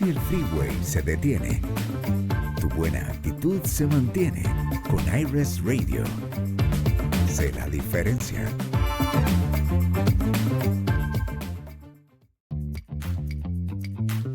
si el freeway se detiene, tu buena actitud se mantiene. Con iRest Radio. Sé la diferencia.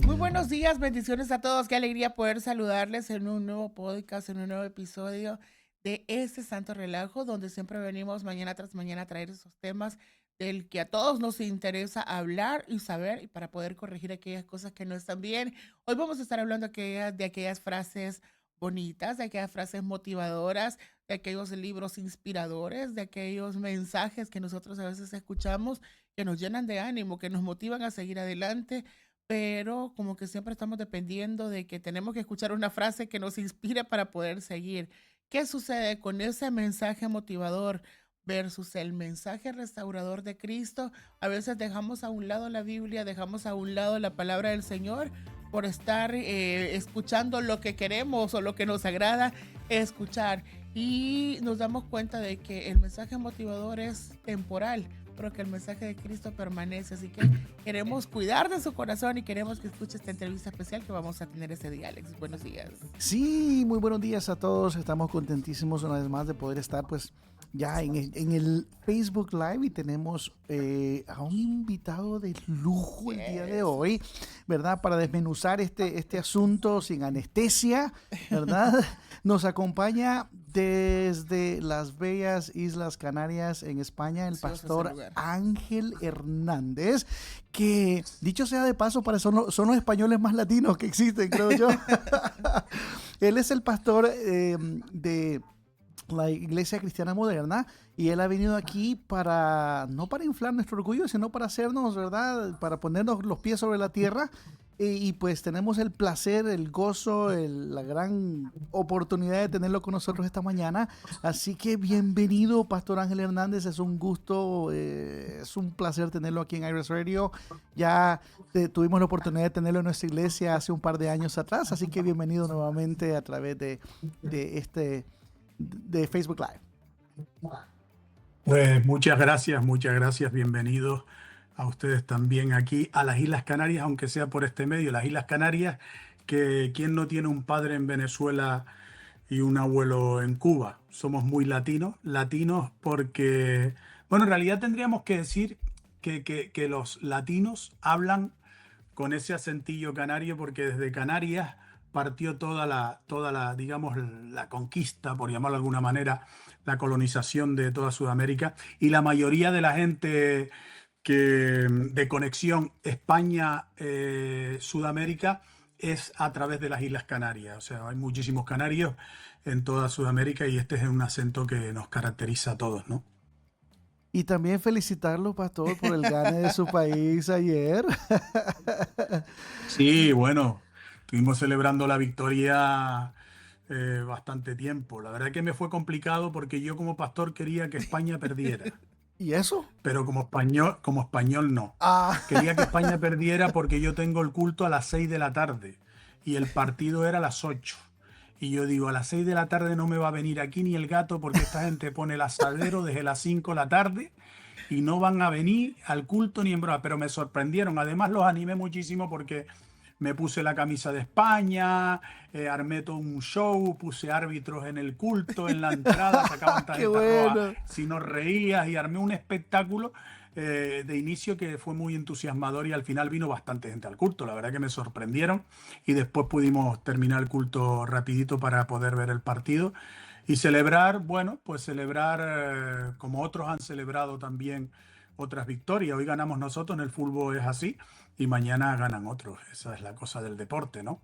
Muy buenos días, bendiciones a todos. Qué alegría poder saludarles en un nuevo podcast, en un nuevo episodio de este Santo Relajo, donde siempre venimos mañana tras mañana a traer esos temas del que a todos nos interesa hablar y saber, y para poder corregir aquellas cosas que no están bien. Hoy vamos a estar hablando de aquellas frases bonitas, de aquellas frases motivadoras, de aquellos libros inspiradores, de aquellos mensajes que nosotros a veces escuchamos que nos llenan de ánimo, que nos motivan a seguir adelante, pero como que siempre estamos dependiendo de que tenemos que escuchar una frase que nos inspire para poder seguir. ¿Qué sucede con ese mensaje motivador versus el mensaje restaurador de Cristo? A veces dejamos a un lado la Biblia, dejamos a un lado la palabra del Señor por estar escuchando lo que queremos o lo que nos agrada escuchar. Y nos damos cuenta de que el mensaje motivador es temporal, pero que el mensaje de Cristo permanece. Así que queremos cuidar de su corazón y queremos que escuche esta entrevista especial que vamos a tener ese día. Alex, buenos días. Sí, muy buenos días a todos. Estamos contentísimos una vez más de poder estar pues ya en el Facebook Live y tenemos a un invitado de lujo el día de hoy, ¿verdad? Para desmenuzar este asunto sin anestesia, ¿verdad? Nos acompaña desde las bellas Islas Canarias en España el pastor Ángel Hernández, que dicho sea de paso, son los españoles más latinos que existen, creo yo. Él es el pastor de la Iglesia Cristiana Moderna y él ha venido aquí no para inflar nuestro orgullo, sino para hacernos, ¿verdad? Para ponernos los pies sobre la tierra. Y pues tenemos el placer, el gozo, la gran oportunidad de tenerlo con nosotros esta mañana. Así que bienvenido, Pastor Ángel Hernández. Es un gusto, es un placer tenerlo aquí en iRest Radio. Ya tuvimos la oportunidad de tenerlo en nuestra iglesia hace un par de años atrás. Así que bienvenido nuevamente a través de Facebook Live. Pues muchas gracias, bienvenidos a ustedes también aquí a las Islas Canarias, aunque sea por este medio, las Islas Canarias, que quien no tiene un padre en Venezuela y un abuelo en Cuba. Somos muy latinos porque, bueno, en realidad tendríamos que decir que los latinos hablan con ese acentillo canario, porque desde Canarias partió toda la, digamos, la conquista, por llamarlo de alguna manera, la colonización de toda Sudamérica, y la mayoría de la gente de conexión España-Sudamérica es a través de las Islas Canarias. O sea, hay muchísimos canarios en toda Sudamérica y este es un acento que nos caracteriza a todos, ¿no? Y también felicitarlo, pastor, por el gane de su país ayer. Sí, bueno, estuvimos celebrando la victoria bastante tiempo. La verdad que me fue complicado porque yo como pastor quería que España perdiera. ¿Y eso? Pero como español no. Ah. Quería que España perdiera porque yo tengo el culto a las 6 de la tarde y el partido era a las 8. Y yo digo, a las 6 de la tarde no me va a venir aquí ni el gato porque esta gente pone el asadero desde las 5 de la tarde y no van a venir al culto ni en broma. Pero me sorprendieron. Además los animé muchísimo porque me puse la camisa de España, armé todo un show, puse árbitros en el culto, en la entrada, sacaban tarjetas rojas si no reías y armé un espectáculo de inicio que fue muy entusiasmador y al final vino bastante gente al culto. La verdad que me sorprendieron y después pudimos terminar el culto rapidito para poder ver el partido y celebrar, bueno, pues celebrar como otros han celebrado también otras victorias. Hoy ganamos nosotros, en el fútbol es así, y mañana ganan otros. Esa es la cosa del deporte, ¿no?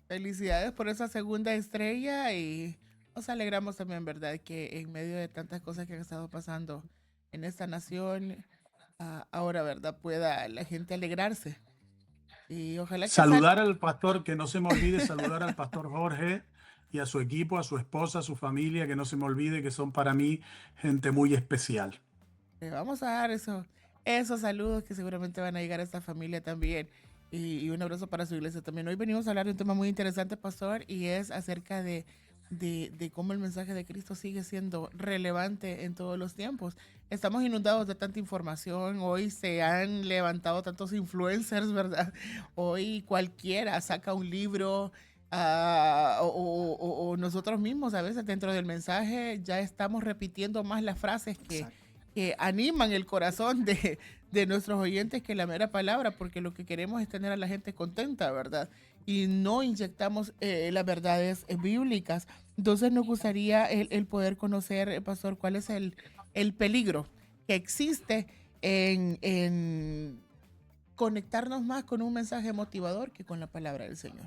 Felicidades por esa segunda estrella y nos alegramos también, ¿verdad? Que en medio de tantas cosas que han estado pasando en esta nación, ahora, ¿verdad? Pueda la gente alegrarse. Y ojalá que saludar al pastor, que no se me olvide saludar al pastor Jorge y a su equipo, a su esposa, a su familia, que no se me olvide que son para mí gente muy especial. Vamos a dar esos saludos que seguramente van a llegar a esta familia también. Y un abrazo para su iglesia también. Hoy venimos a hablar de un tema muy interesante, pastor, y es acerca de de cómo el mensaje de Cristo sigue siendo relevante en todos los tiempos. Estamos inundados de tanta información, hoy se han levantado tantos influencers, ¿verdad? Hoy cualquiera saca un libro, o nosotros mismos a veces dentro del mensaje ya estamos repitiendo más las frases que animan el corazón de nuestros oyentes que la mera palabra, porque lo que queremos es tener a la gente contenta, ¿verdad? Y no inyectamos las verdades bíblicas. Entonces nos gustaría el poder conocer, pastor, cuál es el peligro que existe en conectarnos más con un mensaje motivador que con la palabra del Señor.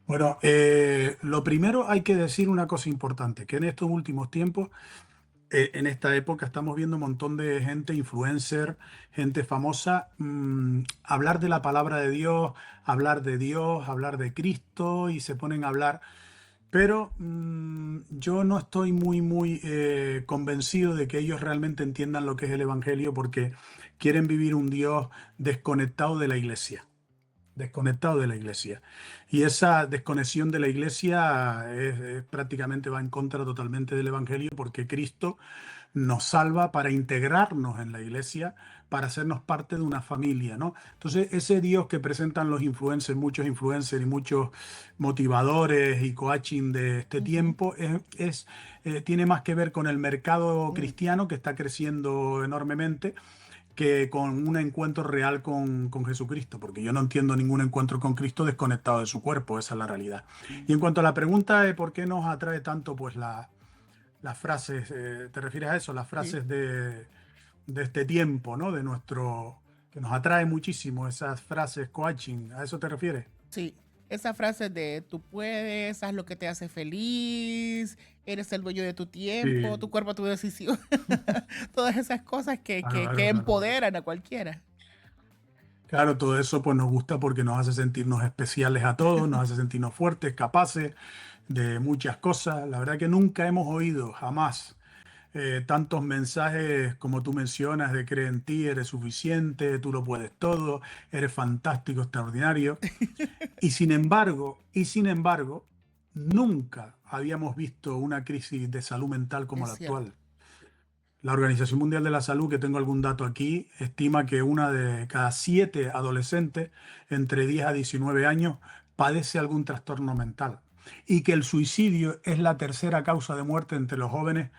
Bueno, lo primero hay que decir una cosa importante, que en estos últimos tiempos, en esta época, estamos viendo un montón de gente, influencer, gente famosa, hablar de la palabra de Dios, hablar de Dios, hablar de Cristo, y se ponen a hablar. Pero yo no estoy muy convencido de que ellos realmente entiendan lo que es el Evangelio, porque quieren vivir un Dios desconectado de la iglesia. Desconectado de la iglesia. Y esa desconexión de la iglesia prácticamente va en contra totalmente del Evangelio, porque Cristo nos salva para integrarnos en la iglesia, para hacernos parte de una familia, ¿no? Entonces, ese Dios que presentan los influencers, muchos influencers y muchos motivadores y coaching de este tiempo, tiene más que ver con el mercado cristiano, que está creciendo enormemente, que con un encuentro real con Jesucristo, porque yo no entiendo ningún encuentro con Cristo desconectado de su cuerpo, esa es la realidad. Y en cuanto a la pregunta de por qué nos atrae tanto, pues las frases, ¿te refieres a eso? Las frases de este tiempo, ¿no? Que nos atrae muchísimo, esas frases coaching, ¿a eso te refieres? Sí, esa frase de tú puedes, haz lo que te hace feliz, eres el dueño de tu tiempo, Sí, tu cuerpo, tu decisión. Todas esas cosas claro, que claro. empoderan a cualquiera. Claro, todo eso pues nos gusta porque nos hace sentirnos especiales a todos, nos hace sentirnos fuertes, capaces de muchas cosas. La verdad que nunca hemos oído jamás tantos mensajes como tú mencionas de cree en ti, eres suficiente, tú lo puedes todo, eres fantástico, extraordinario. Y sin embargo, nunca habíamos visto una crisis de salud mental como Es la cierto. actual. La Organización Mundial de la Salud, que tengo algún dato aquí, estima que una de cada 7 adolescentes entre 10 a 19 años padece algún trastorno mental, y que el suicidio es la tercera causa de muerte entre los jóvenes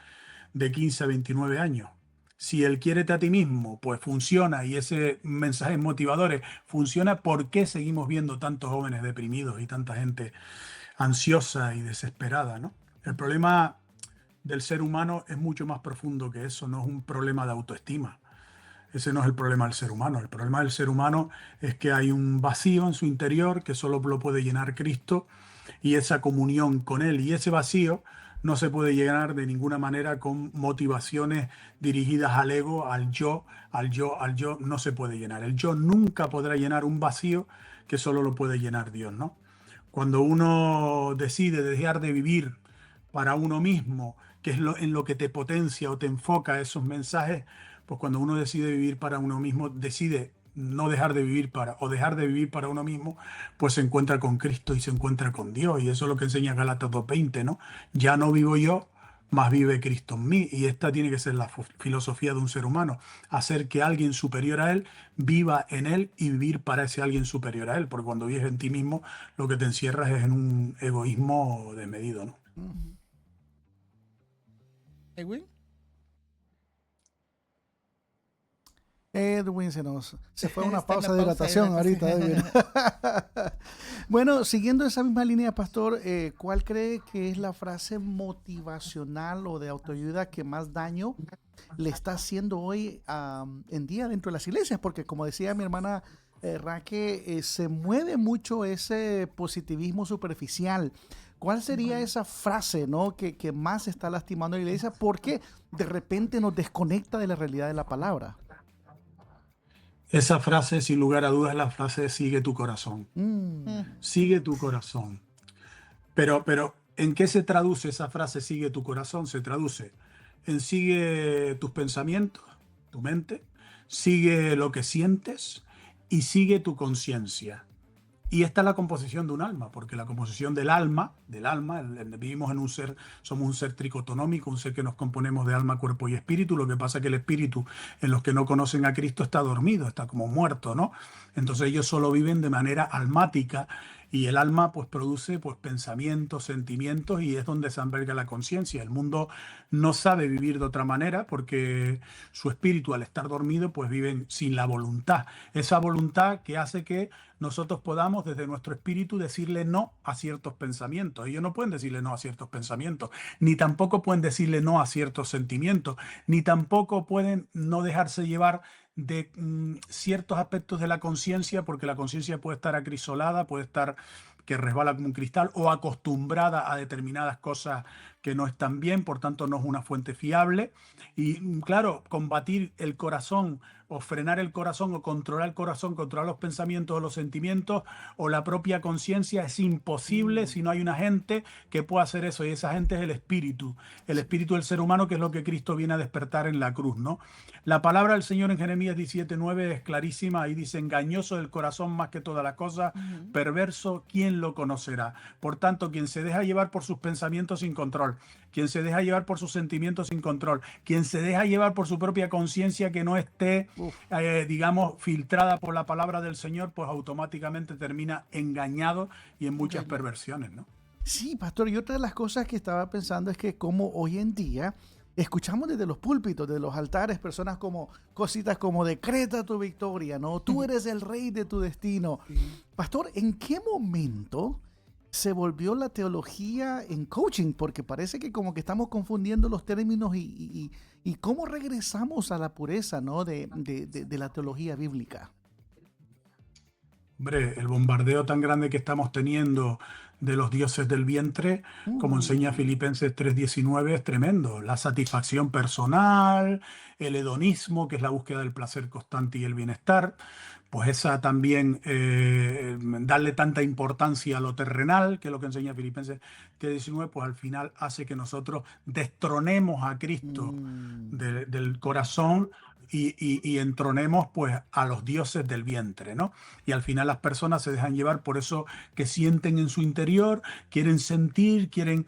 de 15 a 29 años. Si el quiérete a ti mismo pues funciona, y ese mensaje motivadores funciona, ¿por qué seguimos viendo tantos jóvenes deprimidos y tanta gente ansiosa y desesperada, ¿no? El problema del ser humano es mucho más profundo que eso, no es un problema de autoestima. Ese no es el problema del ser humano. El problema del ser humano es que hay un vacío en su interior que solo lo puede llenar Cristo, y esa comunión con Él. Y ese vacío no se puede llenar de ninguna manera con motivaciones dirigidas al ego, al yo, al yo, al yo. No se puede llenar. El yo nunca podrá llenar un vacío que solo lo puede llenar Dios, ¿no? Cuando uno decide dejar de vivir para uno mismo, que es en lo que te potencia o te enfoca esos mensajes, pues cuando uno decide vivir para uno mismo, decide no dejar de vivir o dejar de vivir para uno mismo, pues se encuentra con Cristo y se encuentra con Dios. Y eso es lo que enseña Gálatas 2:20, ¿no? Ya no vivo yo, mas vive Cristo en mí. Y esta tiene que ser la filosofía de un ser humano: hacer que alguien superior a él viva en él y vivir para ese alguien superior a él. Porque cuando vives en ti mismo, lo que te encierras es en un egoísmo desmedido, ¿no? ¿Edwin? Edwin se fue a una Está en la pausa de pausa de hidratación hidratación. ahorita, Edwin. Bueno, siguiendo esa misma línea, pastor, ¿cuál cree que es la frase motivacional o de autoayuda que más daño le está haciendo hoy en día dentro de las iglesias? Porque como decía mi hermana Raque, se mueve mucho ese positivismo superficial. ¿Cuál sería esa frase, ¿no? que más está lastimando a la iglesia porque de repente nos desconecta de la realidad de la palabra? Esa frase, sin lugar a dudas, es la frase de sigue tu corazón. Mm. Sigue tu corazón. Pero, ¿en qué se traduce esa frase sigue tu corazón? Se traduce en sigue tus pensamientos, tu mente, sigue lo que sientes y sigue tu conciencia. Y esta es la composición de un alma, porque la composición del alma, vivimos en un ser, somos un ser tricotonómico, un ser que nos componemos de alma, cuerpo y espíritu. Lo que pasa es que el espíritu, en los que no conocen a Cristo, está dormido, está como muerto, ¿no? Entonces ellos solo viven de manera almática, y el alma pues produce pues pensamientos, sentimientos, y es donde se alberga la conciencia. El mundo no sabe vivir de otra manera porque su espíritu, al estar dormido, pues viven sin la voluntad. Esa voluntad que hace que nosotros podamos desde nuestro espíritu decirle no a ciertos pensamientos. Ellos no pueden decirle no a ciertos pensamientos, ni tampoco pueden decirle no a ciertos sentimientos, ni tampoco pueden no dejarse llevar de ciertos aspectos de la conciencia, porque la conciencia puede estar acrisolada, puede estar que resbala como un cristal, o acostumbrada a determinadas cosas que no están bien, por tanto no es una fuente fiable. Y claro, combatir el corazón o frenar el corazón o controlar el corazón, controlar los pensamientos o los sentimientos o la propia conciencia es imposible si no hay una gente que pueda hacer eso, y esa gente es el espíritu del ser humano, que es lo que Cristo viene a despertar en la cruz, ¿no? La palabra del Señor en Jeremías 17:9 es clarísima. Ahí dice: engañoso del corazón más que todas las cosas, perverso, ¿quién lo conocerá? Por tanto, quien se deja llevar por sus pensamientos sin control, quien se deja llevar por sus sentimientos sin control, quien se deja llevar por su propia conciencia que no esté, digamos, filtrada por la palabra del Señor, pues automáticamente termina engañado y en muchas perversiones, ¿no? Sí, pastor, y otra de las cosas que estaba pensando es que como hoy en día escuchamos desde los púlpitos, de los altares, personas como cositas como decreta tu victoria, ¿no? Tú eres el rey de tu destino. Pastor, ¿en qué momento se volvió la teología en coaching? Porque parece que como que estamos confundiendo los términos y cómo regresamos a la pureza, ¿no? de la teología bíblica. Hombre, el bombardeo tan grande que estamos teniendo de los dioses del vientre, como enseña Filipenses 3:19, es tremendo. La satisfacción personal, el hedonismo, que es la búsqueda del placer constante y el bienestar, pues esa también, darle tanta importancia a lo terrenal, que es lo que enseña Filipenses 3:19, pues al final hace que nosotros destronemos a Cristo del corazón y entronemos pues a los dioses del vientre, ¿no? Y al final las personas se dejan llevar por eso que sienten en su interior, quieren sentir, quieren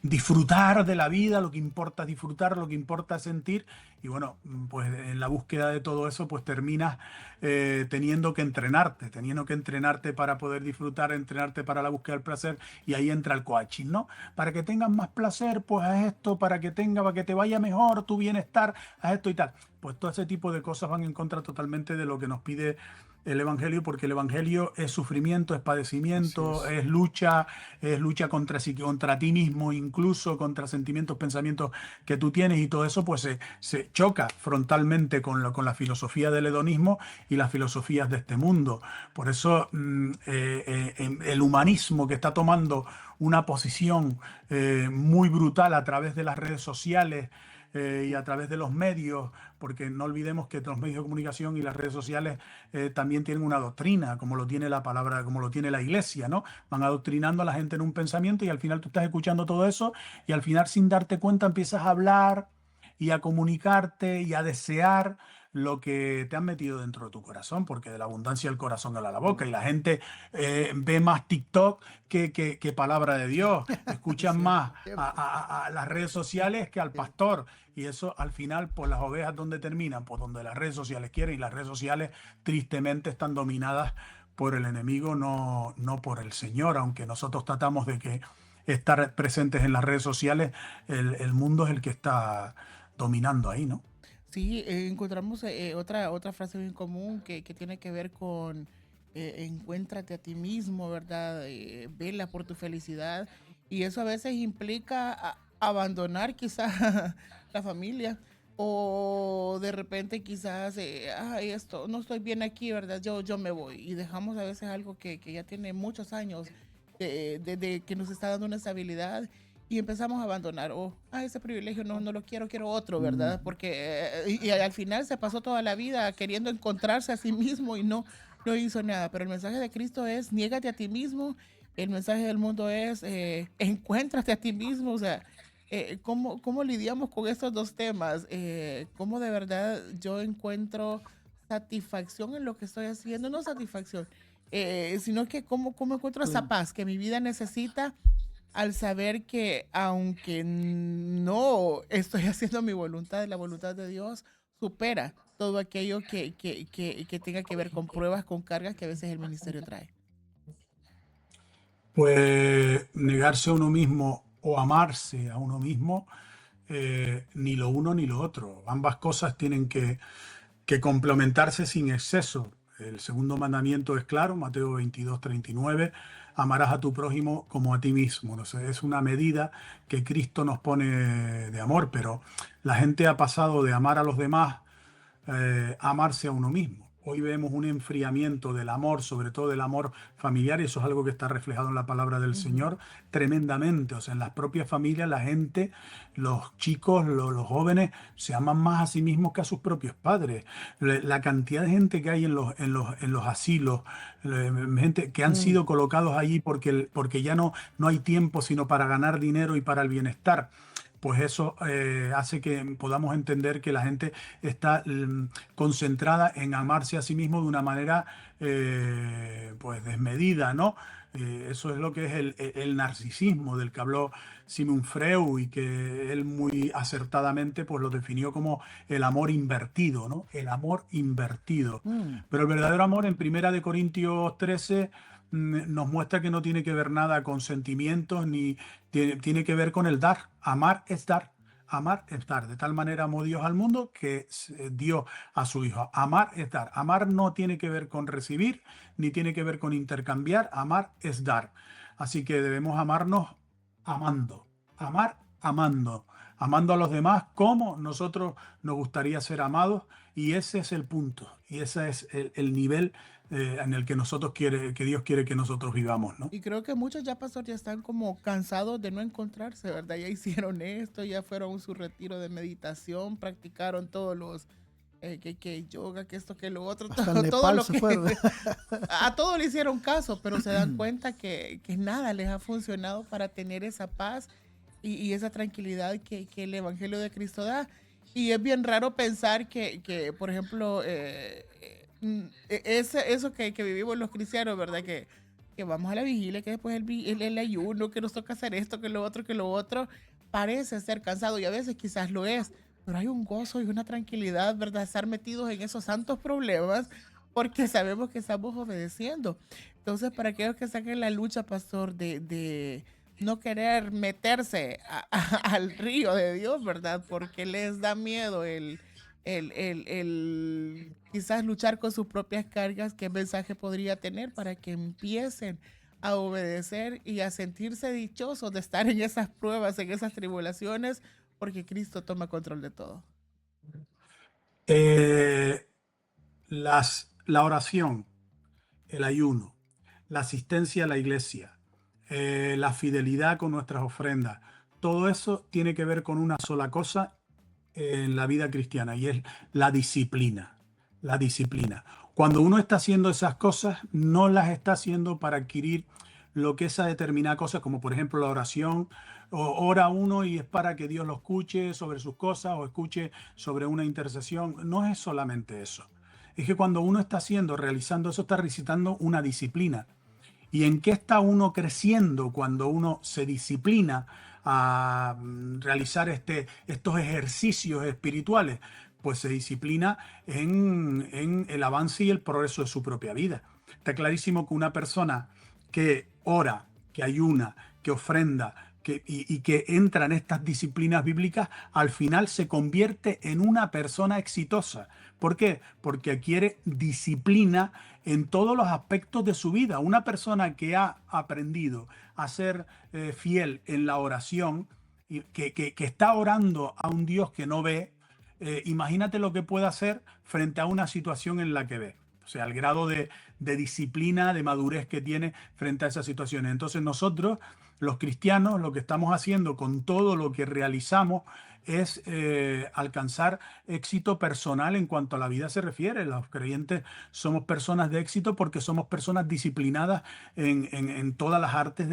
disfrutar de la vida. Lo que importa es disfrutar, lo que importa es sentir. Y bueno, pues en la búsqueda de todo eso, pues terminas teniendo que entrenarte para poder disfrutar, entrenarte para la búsqueda del placer, y ahí entra el coaching, ¿no? Para que tengas más placer, pues haz esto, para que te vaya mejor tu bienestar, haz esto y tal. Pues todo ese tipo de cosas van en contra totalmente de lo que nos pide el Evangelio, porque el Evangelio es sufrimiento, es padecimiento, es lucha contra ti mismo, incluso contra sentimientos, pensamientos que tú tienes, y todo eso pues se choca frontalmente con la filosofía del hedonismo y las filosofías de este mundo. Por eso el humanismo, que está tomando una posición muy brutal a través de las redes sociales, y a través de los medios, porque no olvidemos que los medios de comunicación y las redes sociales también tienen una doctrina, como lo tiene la palabra, como lo tiene la iglesia, ¿no? Van adoctrinando a la gente en un pensamiento, y al final tú estás escuchando todo eso, y al final, sin darte cuenta, empiezas a hablar y a comunicarte y a desear lo que te han metido dentro de tu corazón, porque de la abundancia del corazón habla la boca, y la gente ve más TikTok que palabra de Dios, escuchan más a las redes sociales que al pastor, y eso al final, pues las ovejas, ¿dónde terminan? Pues donde las redes sociales quieren, y las redes sociales tristemente están dominadas por el enemigo, no por el Señor, aunque nosotros tratamos de que estar presentes en las redes sociales, el mundo es el que está dominando ahí, ¿no? Sí, encontramos otra frase bien común que tiene que ver con encuéntrate a ti mismo, ¿verdad? Vela por tu felicidad. Y eso a veces implica abandonar quizás la familia, o de repente quizás, esto, no estoy bien aquí, ¿verdad? Yo me voy. Y dejamos a veces algo que ya tiene muchos años de que nos está dando una estabilidad, y empezamos a abandonar, ese privilegio no lo quiero otro, ¿verdad? Porque y al final se pasó toda la vida queriendo encontrarse a sí mismo y no hizo nada. Pero el mensaje de Cristo es: niégate a ti mismo. El mensaje del mundo es: encuéntrate a ti mismo. O sea, ¿cómo lidiamos con estos dos temas? ¿Cómo de verdad yo encuentro satisfacción en lo que estoy haciendo? No satisfacción, sino que cómo encuentro esa paz que mi vida necesita al saber que aunque no estoy haciendo mi voluntad, la voluntad de Dios supera todo aquello que tenga que ver con pruebas, con cargas que a veces el ministerio trae. Pues negarse a uno mismo o amarse a uno mismo, ni lo uno ni lo otro. Ambas cosas tienen que complementarse sin exceso. El segundo mandamiento es claro, Mateo 22:39, amarás a tu prójimo como a ti mismo. No sé, es una medida que Cristo nos pone de amor, pero la gente ha pasado de amar a los demás a amarse a uno mismo. Hoy vemos un enfriamiento del amor, sobre todo del amor familiar, y eso es algo que está reflejado en la palabra del Señor tremendamente. O sea, en las propias familias, la gente, los chicos, los jóvenes, se aman más a sí mismos que a sus propios padres. La cantidad de gente que hay en los asilos, gente que han sido colocados allí porque ya no hay tiempo sino para ganar dinero y para el bienestar. Pues eso hace que podamos entender que la gente está concentrada en amarse a sí mismo de una manera pues desmedida, ¿no? Eso es lo que es el narcisismo del que habló Sigmund Freud y que él muy acertadamente pues lo definió como el amor invertido, ¿no? El amor invertido. Pero el verdadero amor en 1 Corintios 13 nos muestra que no tiene que ver nada con sentimientos ni tiene que ver con el dar. Amar es dar. Amar es dar. De tal manera amó Dios al mundo que dio a su Hijo. Amar es dar. Amar no tiene que ver con recibir ni tiene que ver con intercambiar. Amar es dar. Así que debemos amarnos amando. Amar amando. Amando a los demás como nosotros nos gustaría ser amados. Y ese es el punto. Y ese es el nivel en el que que Dios quiere que nosotros vivamos, ¿no? Y creo que muchos ya, pastor, ya están como cansados de no encontrarse, ¿verdad? Ya hicieron esto, ya fueron a su retiro de meditación, practicaron todos los que yoga, que esto, que lo otro, todo lo que a todo le hicieron caso, pero se dan cuenta que nada les ha funcionado para tener esa paz y esa tranquilidad que el Evangelio de Cristo da. Y es bien raro pensar que por ejemplo, eso que vivimos los cristianos, ¿verdad? Que vamos a la vigilia, que después el ayuno, que nos toca hacer esto, que lo otro, parece ser cansado y a veces quizás lo es, pero hay un gozo y una tranquilidad, ¿verdad? Estar metidos en esos santos problemas porque sabemos que estamos obedeciendo. Entonces, para aquellos que saquen la lucha, pastor, de no querer meterse al río de Dios, ¿verdad? Porque les da miedo el quizás luchar con sus propias cargas, ¿qué mensaje podría tener para que empiecen a obedecer y a sentirse dichosos de estar en esas pruebas, en esas tribulaciones, porque Cristo toma control de todo? La oración, el ayuno, la asistencia a la iglesia, la fidelidad con nuestras ofrendas, todo eso tiene que ver con una sola cosa en la vida cristiana y es la disciplina. La disciplina. Cuando uno está haciendo esas cosas, no las está haciendo para adquirir lo que esa determinada cosa, como por ejemplo la oración, o ora uno y es para que Dios lo escuche sobre sus cosas o escuche sobre una intercesión. No es solamente eso. Es que cuando uno está realizando eso, está recitando una disciplina. ¿Y en qué está uno creciendo cuando uno se disciplina a realizar estos ejercicios espirituales? Pues se disciplina en el avance y el progreso de su propia vida. Está clarísimo que una persona que ora, que ayuna, que ofrenda, y que entra en estas disciplinas bíblicas, al final se convierte en una persona exitosa. ¿Por qué? Porque adquiere disciplina en todos los aspectos de su vida. Una persona que ha aprendido a ser fiel en la oración, y que está orando a un Dios que no ve, imagínate lo que puede hacer frente a una situación en la que ve. O sea, el grado de disciplina, de madurez que tiene frente a esas situaciones. Entonces nosotros, los cristianos, lo que estamos haciendo con todo lo que realizamos es alcanzar éxito personal en cuanto a la vida se refiere. Los creyentes somos personas de éxito porque somos personas disciplinadas en todas las artes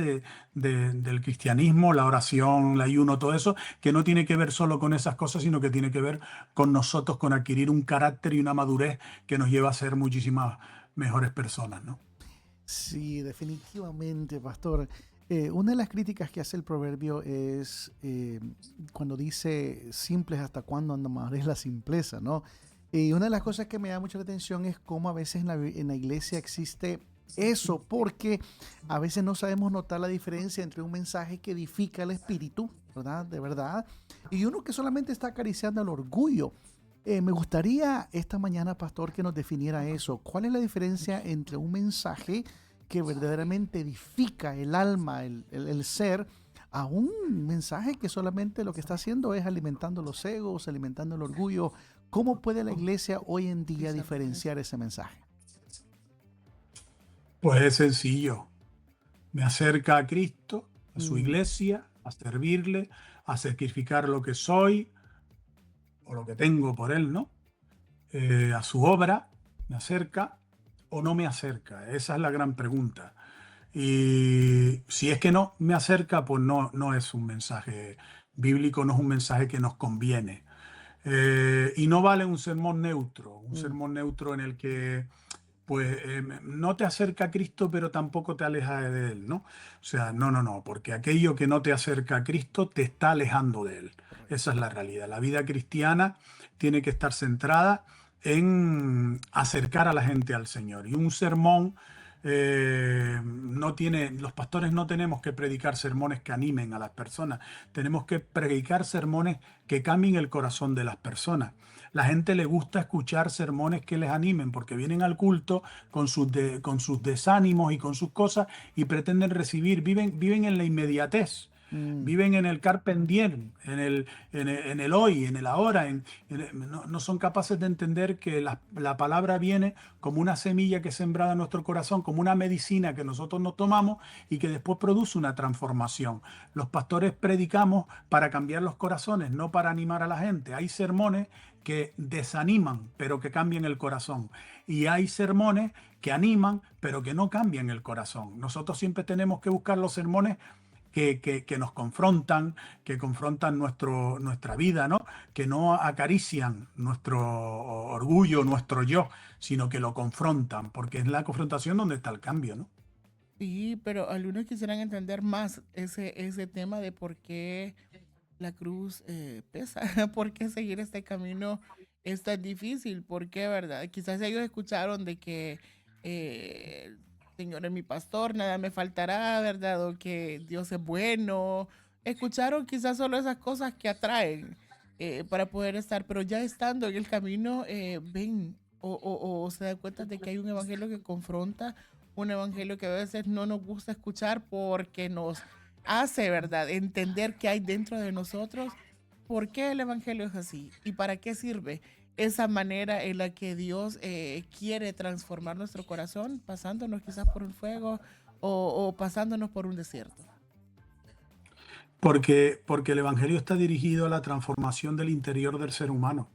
del cristianismo, la oración, el ayuno, todo eso, que no tiene que ver solo con esas cosas, sino que tiene que ver con nosotros, con adquirir un carácter y una madurez que nos lleva a ser muchísimas mejores personas, ¿no? Sí, definitivamente, pastor. Una de las críticas que hace el proverbio es cuando dice simples hasta cuándo amarás la simpleza, ¿no? Y una de las cosas que me da mucha la atención es cómo a veces en la iglesia existe eso, porque a veces no sabemos notar la diferencia entre un mensaje que edifica el espíritu, ¿verdad? De verdad, y uno que solamente está acariciando el orgullo. Me gustaría esta mañana, pastor, que nos definiera eso. ¿Cuál es la diferencia entre un mensaje que verdaderamente edifica el alma, el ser, a un mensaje que solamente lo que está haciendo es alimentando los egos, alimentando el orgullo? ¿Cómo puede la iglesia hoy en día diferenciar ese mensaje? Pues es sencillo. Me acerca a Cristo, a su Mm, iglesia, a servirle, a sacrificar lo que soy o lo que tengo por Él, ¿no? A su obra, me acerca o no me acerca. Esa es la gran pregunta. Y si es que no me acerca, pues no es un mensaje bíblico, no es un mensaje que nos conviene. Y no vale un mm, sermón neutro en el que pues no te acerca a Cristo, pero tampoco te aleja de Él, ¿no? O sea, no, porque aquello que no te acerca a Cristo te está alejando de Él. correcto. Esa es la realidad. La vida cristiana tiene que estar centrada en acercar a la gente al Señor. Y un sermón no tiene, los pastores no tenemos que predicar sermones que animen a las personas, tenemos que predicar sermones que cambien el corazón de las personas. La gente le gusta escuchar sermones que les animen porque vienen al culto con sus desánimos y con sus cosas y pretenden recibir, viven en la inmediatez. Mm, Viven en el carpe diem, en el hoy, en el ahora. No son capaces de entender que la palabra viene como una semilla que es sembrada en nuestro corazón, como una medicina que nosotros nos tomamos y que después produce una transformación. Los pastores predicamos para cambiar los corazones, no para animar a la gente. Hay sermones que desaniman, pero que cambian el corazón. Y hay sermones que animan, pero que no cambian el corazón. Nosotros siempre tenemos que buscar los sermones que nos confrontan, que confrontan nuestra vida, ¿no? Que no acarician nuestro orgullo, nuestro yo, sino que lo confrontan, porque es la confrontación donde está el cambio, ¿no? Sí, pero algunos quisieran entender más ese tema de por qué la cruz pesa, por qué seguir este camino es tan difícil, por qué, ¿verdad? Quizás ellos escucharon de que Señor es mi pastor, nada me faltará, ¿verdad? O que Dios es bueno. Escucharon quizás solo esas cosas que atraen para poder estar, pero ya estando en el camino, ven o se dan cuenta de que hay un evangelio que confronta, un evangelio que a veces no nos gusta escuchar porque nos hace, ¿verdad?, entender qué hay dentro de nosotros, por qué el Evangelio es así y para qué sirve esa manera en la que Dios quiere transformar nuestro corazón, pasándonos quizás por un fuego o pasándonos por un desierto. Porque el Evangelio está dirigido a la transformación del interior del ser humano.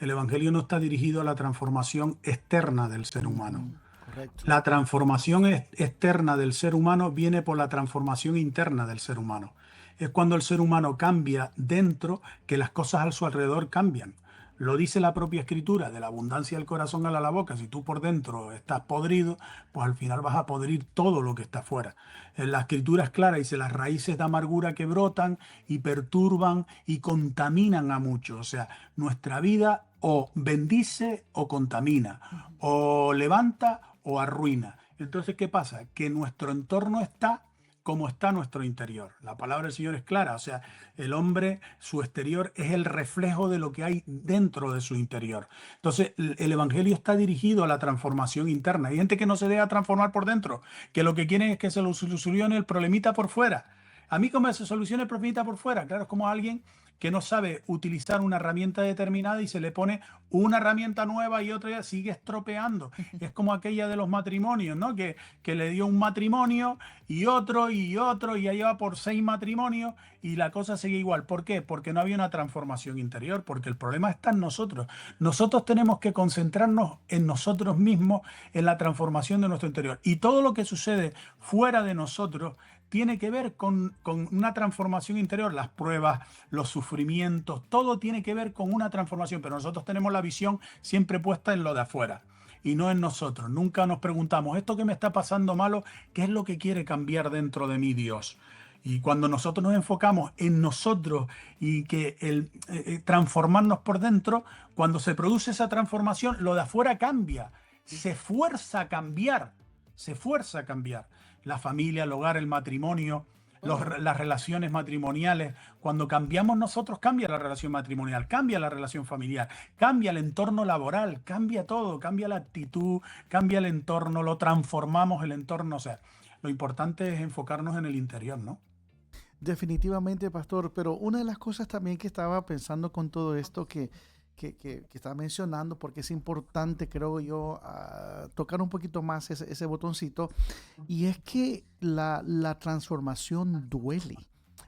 El Evangelio no está dirigido a la transformación externa del ser humano. ujú, correcto. La transformación externa del ser humano viene por la transformación interna del ser humano. Es cuando el ser humano cambia dentro que las cosas a su alrededor cambian. Lo dice la propia escritura, de la abundancia del corazón a la boca. Si tú por dentro estás podrido, pues al final vas a podrir todo lo que está fuera. En la escritura es clara, dice las raíces de amargura que brotan y perturban y contaminan a muchos. O sea, nuestra vida o bendice o contamina, Ujú. o levanta o arruina. Entonces, ¿qué pasa? Que nuestro entorno está como está nuestro interior. La palabra del Señor es clara, o sea, el hombre, su exterior es el reflejo de lo que hay dentro de su interior. Entonces, el Evangelio está dirigido a la transformación interna. Hay gente que no se deja transformar por dentro, que lo que quieren es que se lo solucione el problemita por fuera. A mí, como se soluciona el problemita por fuera, claro, es como alguien que no sabe utilizar una herramienta determinada y se le pone una herramienta nueva y otra ya sigue estropeando. Es como aquella de los matrimonios, ¿no? Que le dio un matrimonio y otro y otro y ya lleva por 6 matrimonios y la cosa sigue igual. ¿Por qué? Porque no había una transformación interior, porque el problema está en nosotros. Nosotros tenemos que concentrarnos en nosotros mismos, en la transformación de nuestro interior. Y todo lo que sucede fuera de nosotros tiene que ver con una transformación interior, las pruebas, los sufrimientos, todo tiene que ver con una transformación, pero nosotros tenemos la visión siempre puesta en lo de afuera. y no en nosotros. Nunca nos preguntamos, esto que me está pasando malo, ¿qué es lo que quiere cambiar dentro de mí Dios? Y cuando nosotros nos enfocamos en nosotros y que transformarnos por dentro, cuando se produce esa transformación, lo de afuera cambia, se fuerza a cambiar, se fuerza a cambiar. La familia, el hogar, el matrimonio, las relaciones matrimoniales. Cuando cambiamos nosotros, cambia la relación matrimonial, cambia la relación familiar, cambia el entorno laboral, cambia todo, cambia la actitud, cambia el entorno, lo transformamos el entorno. O sea, lo importante es enfocarnos en el interior, ¿no? Definitivamente, pastor, pero una de las cosas también que estaba pensando con todo esto que estaba mencionando, porque es importante, creo yo, tocar un poquito más ese botoncito, y es que la transformación duele,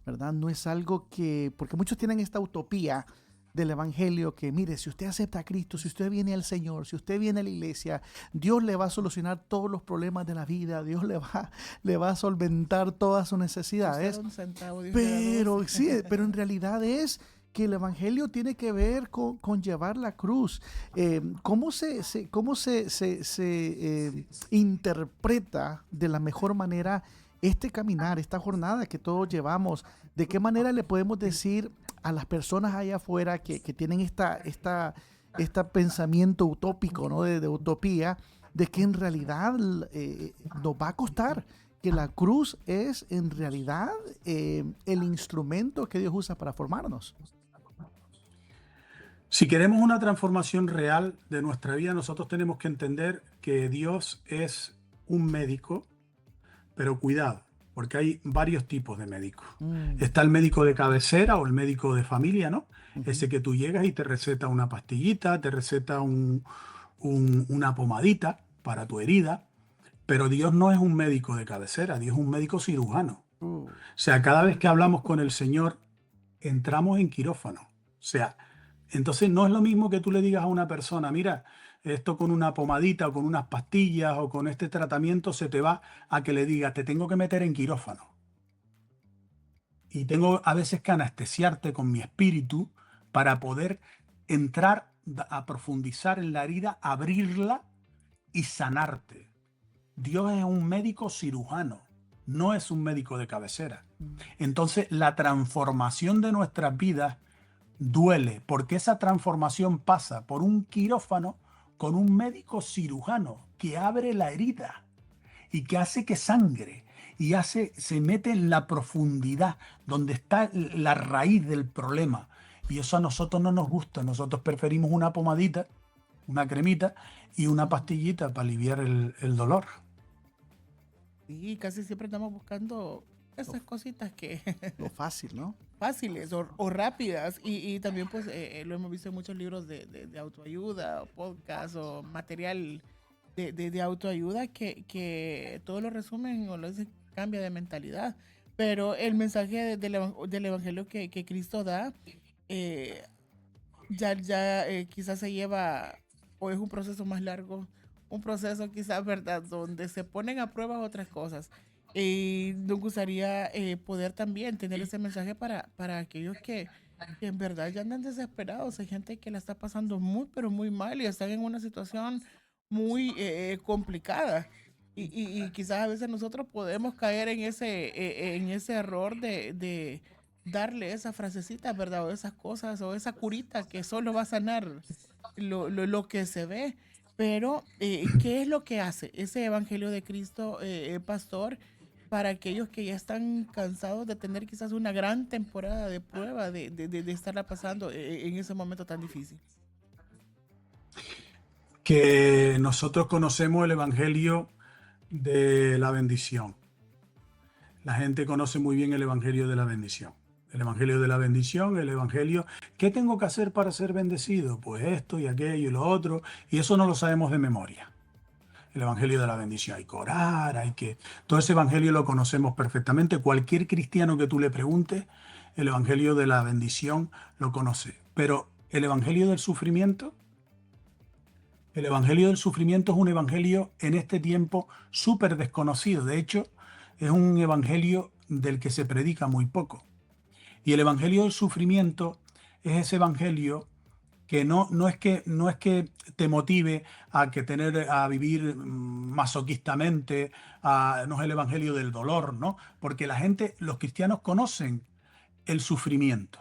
¿verdad? No es algo que, porque muchos tienen esta utopía del evangelio que, mire, si usted acepta a Cristo, si usted viene al Señor, si usted viene a la iglesia, Dios le va a solucionar todos los problemas de la vida, Dios le va a solventar todas sus necesidades. Pero sí, pero en realidad es que el evangelio tiene que ver con llevar la cruz. ¿Cómo se interpreta de la mejor manera este caminar, esta jornada que todos llevamos? ¿De qué manera le podemos decir a las personas allá afuera que tienen este pensamiento utópico, ¿no? de utopía, de que en realidad nos va a costar, que la cruz es en realidad el instrumento que Dios usa para formarnos? Si queremos una transformación real de nuestra vida, nosotros tenemos que entender que Dios es un médico, pero cuidado, porque hay varios tipos de médicos. Está el médico de cabecera o el médico de familia, ¿no? Ese que tú llegas y te receta una pastillita, te receta una pomadita para tu herida, pero Dios no es un médico de cabecera, Dios es un médico cirujano. O sea, cada vez que hablamos con el Señor, entramos en quirófano. O sea, entonces no es lo mismo que tú le digas a una persona, mira, esto con una pomadita o con unas pastillas o con este tratamiento se te va, a que le diga, te tengo que meter en quirófano. Y tengo a veces que anestesiarte con mi espíritu para poder entrar a profundizar en la herida, abrirla y sanarte. Dios es un médico cirujano, no es un médico de cabecera. Entonces la transformación de nuestras vidas duele, porque esa transformación pasa por un quirófano con un médico cirujano que abre la herida y que hace que sangre y se mete en la profundidad donde está la raíz del problema. Y eso a nosotros no nos gusta. Nosotros preferimos una pomadita, una cremita y una pastillita para aliviar el dolor. Sí, casi siempre estamos buscando esas cositas que... Lo fácil, ¿no? Fáciles o rápidas. Y también pues lo hemos visto en muchos libros de autoayuda, o podcast, o material de autoayuda que todo lo resumen o lo dicen, cambia de mentalidad. Pero el mensaje del evangelio que Cristo da quizás se lleva, o es un proceso más largo, un proceso quizás, ¿verdad?, donde se ponen a prueba otras cosas. Y nos gustaría poder también tener ese mensaje para aquellos que en verdad ya andan desesperados. Hay gente que la está pasando muy, pero muy mal y están en una situación muy complicada. Y quizás a veces nosotros podemos caer en ese error de darle esa frasecita, ¿verdad? O esas cosas, o esa curita que solo va a sanar lo que se ve. Pero, ¿qué es lo que hace ese evangelio de Cristo, pastor, para aquellos que ya están cansados de tener quizás una gran temporada de prueba, de estarla pasando en ese momento tan difícil? Que nosotros conocemos el evangelio de la bendición. La gente conoce muy bien el evangelio de la bendición. El evangelio de la bendición, el evangelio, ¿qué tengo que hacer para ser bendecido? Pues esto y aquello y lo otro, y eso no lo sabemos de memoria. El evangelio de la bendición, hay que orar, todo ese evangelio lo conocemos perfectamente. Cualquier cristiano que tú le preguntes, el evangelio de la bendición lo conoce. Pero el evangelio del sufrimiento, es un evangelio en este tiempo súper desconocido. De hecho, es un evangelio del que se predica muy poco. Y el evangelio del sufrimiento es ese evangelio que no es que te motive a vivir masoquistamente, no es el evangelio del dolor, ¿no? Porque los cristianos conocen el sufrimiento,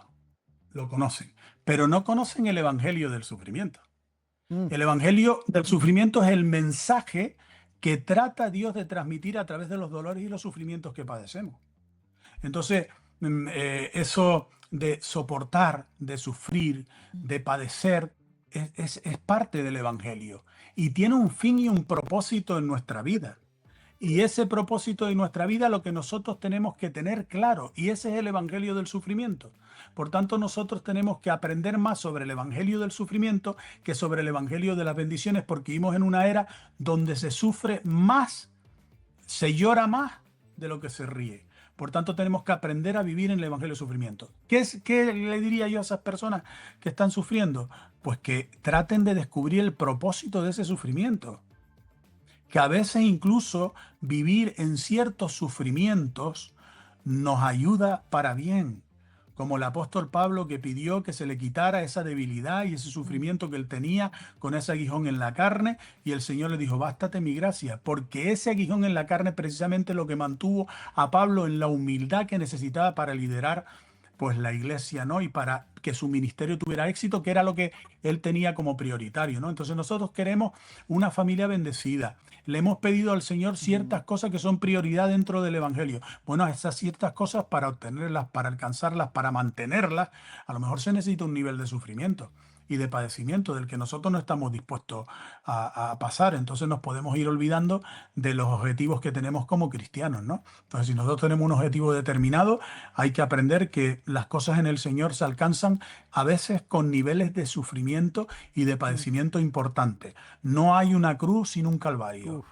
lo conocen, pero no conocen el evangelio del sufrimiento. Mm. El evangelio del sufrimiento es el mensaje que trata Dios de transmitir a través de los dolores y los sufrimientos que padecemos. Entonces, eso de soportar, de sufrir, de padecer, es parte del evangelio y tiene un fin y un propósito en nuestra vida. Y ese propósito de nuestra vida lo que nosotros tenemos que tener claro, y ese es el evangelio del sufrimiento. Por tanto, nosotros tenemos que aprender más sobre el evangelio del sufrimiento que sobre el evangelio de las bendiciones, porque vivimos en una era donde se sufre más, se llora más de lo que se ríe. Por tanto, tenemos que aprender a vivir en el evangelio del sufrimiento. ¿Qué le diría yo a esas personas que están sufriendo? Pues que traten de descubrir el propósito de ese sufrimiento. Que a veces incluso vivir en ciertos sufrimientos nos ayuda para bien, como el apóstol Pablo, que pidió que se le quitara esa debilidad y ese sufrimiento que él tenía con ese aguijón en la carne, y el Señor le dijo: bástate mi gracia, porque ese aguijón en la carne es precisamente lo que mantuvo a Pablo en la humildad que necesitaba para liderar pues la iglesia, ¿no? Y para que su ministerio tuviera éxito, que era lo que él tenía como prioritario, ¿no? Entonces nosotros queremos una familia bendecida. Le hemos pedido al Señor ciertas cosas que son prioridad dentro del evangelio. Bueno, esas ciertas cosas, para obtenerlas, para alcanzarlas, para mantenerlas, a lo mejor se necesita un nivel de sufrimiento y de padecimiento del que nosotros no estamos dispuestos a pasar. Entonces nos podemos ir olvidando de los objetivos que tenemos como cristianos, ¿no? Entonces, si nosotros tenemos un objetivo determinado, hay que aprender que las cosas en el Señor se alcanzan a veces con niveles de sufrimiento y de padecimiento importantes. No hay una cruz sin un calvario.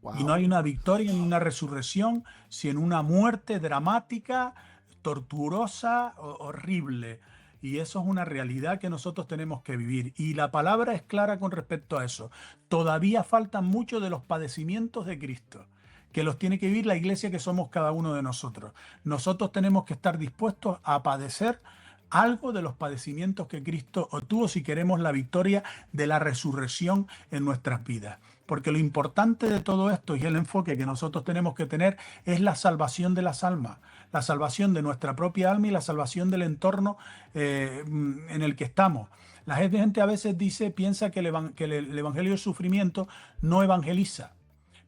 Wow. Y no hay una victoria ni una resurrección sin una muerte dramática, torturosa, horrible. Y eso es una realidad que nosotros tenemos que vivir. Y la palabra es clara con respecto a eso. Todavía faltan muchos de los padecimientos de Cristo, que los tiene que vivir la iglesia que somos cada uno de nosotros. Nosotros tenemos que estar dispuestos a padecer algo de los padecimientos que Cristo obtuvo si queremos la victoria de la resurrección en nuestras vidas. Porque lo importante de todo esto y el enfoque que nosotros tenemos que tener es la salvación de las almas, la salvación de nuestra propia alma y la salvación del entorno en el que estamos. La gente a veces piensa que el evangelio del sufrimiento no evangeliza,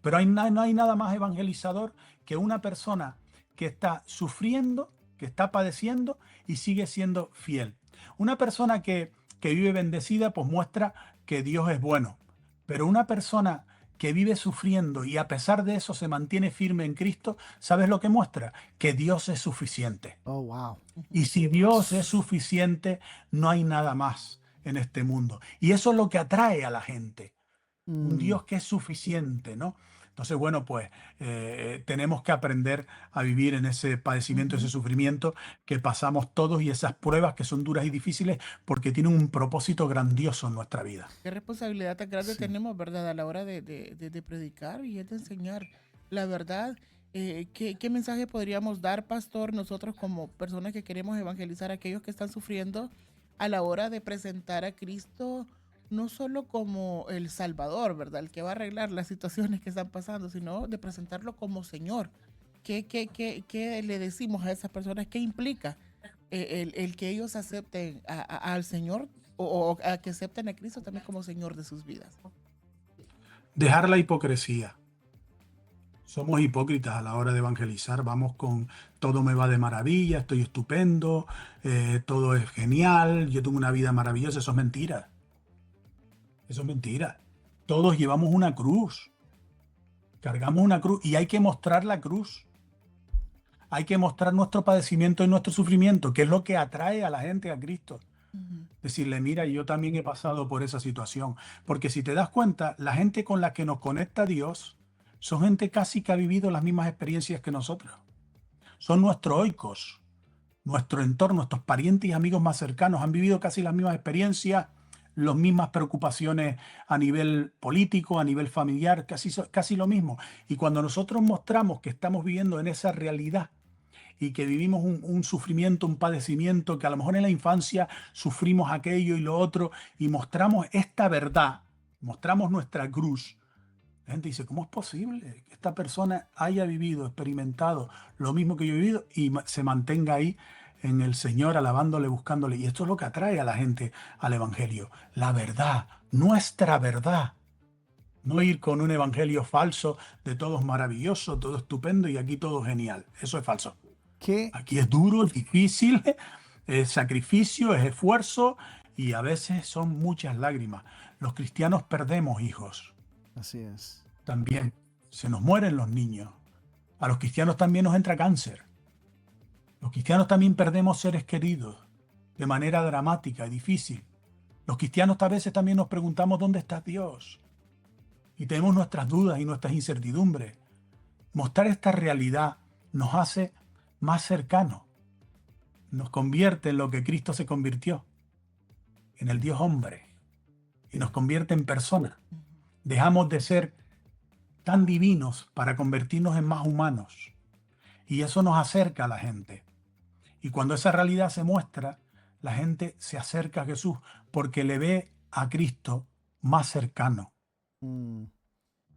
pero no hay nada más evangelizador que una persona que está sufriendo, que está padeciendo y sigue siendo fiel. Una persona que vive bendecida pues muestra que Dios es bueno. Pero una persona que vive sufriendo y a pesar de eso se mantiene firme en Cristo, ¿sabes lo que muestra? Que Dios es suficiente. Oh, wow. Y si Dios es suficiente, no hay nada más en este mundo. Y eso es lo que atrae a la gente. Un Dios que es suficiente, ¿no? Entonces, bueno, pues tenemos que aprender a vivir en ese padecimiento, ese sufrimiento que pasamos todos y esas pruebas que son duras y difíciles porque tienen un propósito grandioso en nuestra vida. Qué responsabilidad tan grande Sí. tenemos, ¿verdad? A la hora de predicar y de enseñar la verdad. ¿Qué mensaje podríamos dar, pastor, nosotros como personas que queremos evangelizar a aquellos que están sufriendo a la hora de presentar a Cristo no solo como el Salvador, ¿verdad? El que va a arreglar las situaciones que están pasando, sino de presentarlo como Señor? ¿Qué le decimos a esas personas? ¿Qué implica el que ellos acepten al Señor o a que acepten a Cristo también como Señor de sus vidas? Dejar la hipocresía. Somos hipócritas a la hora de evangelizar. Vamos con todo me va de maravilla, estoy estupendo, todo es genial, yo tengo una vida maravillosa. Eso es mentira. Eso es mentira. Todos llevamos una cruz. Cargamos una cruz y hay que mostrar la cruz. Hay que mostrar nuestro padecimiento y nuestro sufrimiento, que es lo que atrae a la gente a Cristo. Decirle, mira, yo también he pasado por esa situación. Porque si te das cuenta, la gente con la que nos conecta Dios son gente casi que ha vivido las mismas experiencias que nosotros. Son nuestros oikos, nuestro entorno, nuestros parientes y amigos más cercanos. Han vivido casi las mismas experiencias, las mismas preocupaciones a nivel político, a nivel familiar, casi lo mismo. Y cuando nosotros mostramos que estamos viviendo en esa realidad y que vivimos un sufrimiento, un padecimiento, que a lo mejor en la infancia sufrimos aquello y lo otro, y mostramos esta verdad, mostramos nuestra cruz. La gente dice, ¿cómo es posible que esta persona haya vivido, experimentado lo mismo que yo he vivido y se mantenga ahí en el Señor, alabándole, buscándole? Y esto es lo que atrae a la gente al Evangelio, la verdad, nuestra verdad. No ir con un evangelio falso de todo es maravilloso, todo estupendo y aquí todo genial. Eso es falso. ¿Qué? Aquí es duro, es difícil, es sacrificio, es esfuerzo y a veces son muchas lágrimas. Los cristianos perdemos hijos. Así es. También se nos mueren los niños. A los cristianos también nos entra cáncer. Los cristianos también perdemos seres queridos de manera dramática y difícil. Los cristianos a veces también nos preguntamos ¿dónde está Dios? Y tenemos nuestras dudas y nuestras incertidumbres. Mostrar esta realidad nos hace más cercanos. Nos convierte en lo que Cristo se convirtió, en el Dios hombre. Y nos convierte en personas. Dejamos de ser tan divinos para convertirnos en más humanos. Y eso nos acerca a la gente. Y cuando esa realidad se muestra, la gente se acerca a Jesús porque le ve a Cristo más cercano.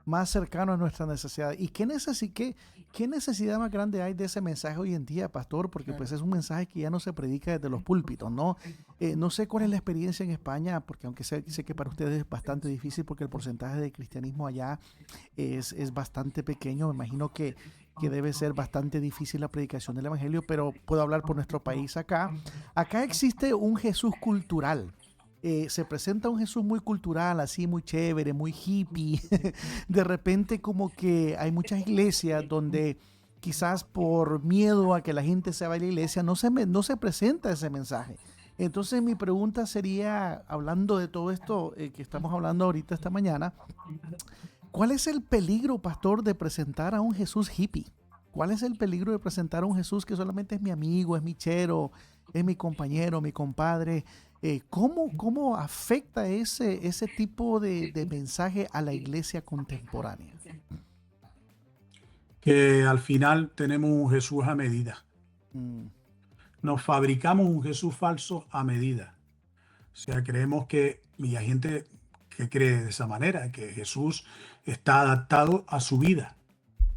Más cercano a nuestra necesidad. ¿Y qué necesidad más grande hay de ese mensaje hoy en día, pastor? Porque pues es un mensaje que ya no se predica desde los púlpitos, ¿no? No sé cuál es la experiencia en España, porque aunque sé que para ustedes es bastante difícil porque el porcentaje de cristianismo allá es bastante pequeño. Me imagino que debe ser bastante difícil la predicación del evangelio, pero puedo hablar por nuestro país acá. Acá existe un Jesús cultural. Se presenta un Jesús muy cultural, así muy chévere, muy hippie. De repente como que hay muchas iglesias donde quizás por miedo a que la gente se vaya a la iglesia no se presenta ese mensaje. Entonces mi pregunta sería, hablando de todo esto que estamos hablando ahorita esta mañana, ¿cuál es el peligro, pastor, de presentar a un Jesús hippie? ¿Cuál es el peligro de presentar a un Jesús que solamente es mi amigo, es mi chero, es mi compañero, mi compadre? ¿Cómo afecta ese tipo de mensaje a la iglesia contemporánea? Que al final tenemos un Jesús a medida. Nos fabricamos un Jesús falso a medida. O sea, creemos y hay gente que cree de esa manera, que Jesús está adaptado a su vida.